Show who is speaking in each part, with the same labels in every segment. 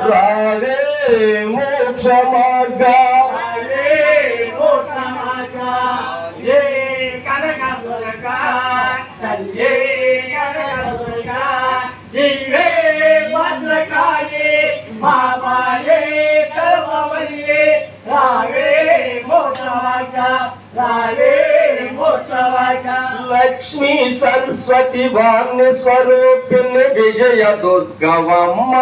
Speaker 1: రావే మోక్ష మార్గ
Speaker 2: జీవే భద్రకాళి మామాయే కర్మవల్లి రావే మోక్షమార్గ రావే మోక్షమార్గ
Speaker 1: లక్ష్మీ సరస్వతి వాణ్య స్వరూపిణి విజయ దుర్గవమ్మ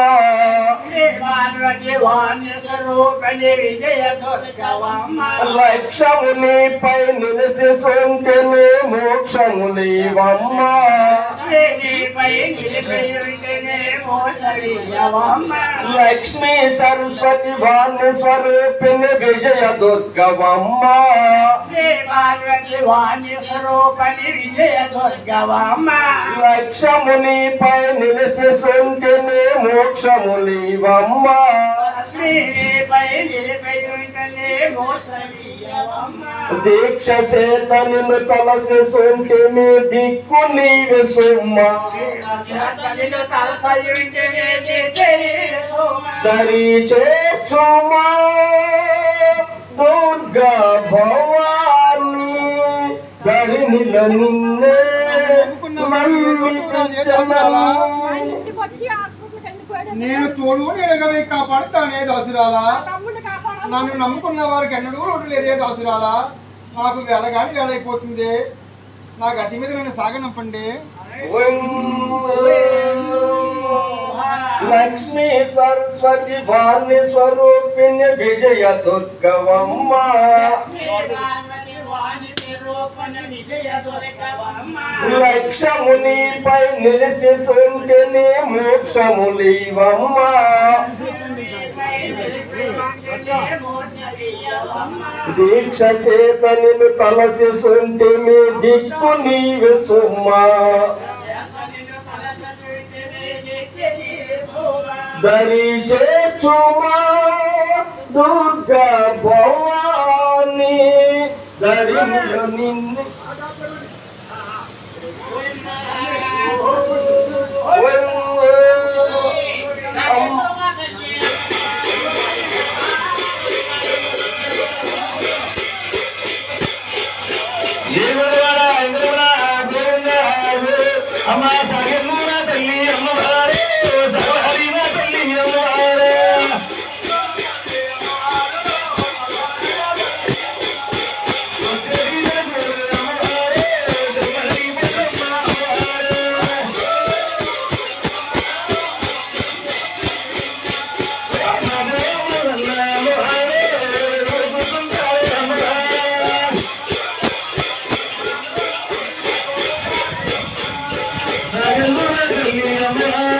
Speaker 1: లక్ష్యమునిపై నిలిసి సొంతనే మోక్షములీవమ్మ లక్ష్మీ సరస్వతి వాణ్య స్వరూపిణి విజయ దుర్గవమ్మ లక్ష్యమునిపై నిలిసి సొంతనే మోక్షములీవమ్మ దీక్ష చేత నిన్ను తలసి సొంటి మీ దిక్కు నీవే సుమ్మ దరి చేక్షుమా దుర్గా భవాని దరి నిల నిన్నే
Speaker 3: నేను తోడు ఎడగవే కాపాడుతానే దాసురాలా నన్ను నమ్ముకున్న వారికి ఎన్నడూ రోడ్డు లేదే దాసురాలా నాకు వేళ కానీ వేళ అయిపోతుంది నా గతి మీద నన్ను సాగనంపండి
Speaker 1: లక్ష్మీ సరస్వతి వాణి స్వరూపిణి విజయ దుర్గవమ్మ లక్ష్యమునిపై నిలిసి సొంటిని మోక్షములీవమ్మ దీక్ష చేత నిన్ను తలసి సొంటి మీ దిక్కు నీవే సుమ్మ దరి చేక్షుమా దుర్గా భవాని దరి నిన్ను Yeah.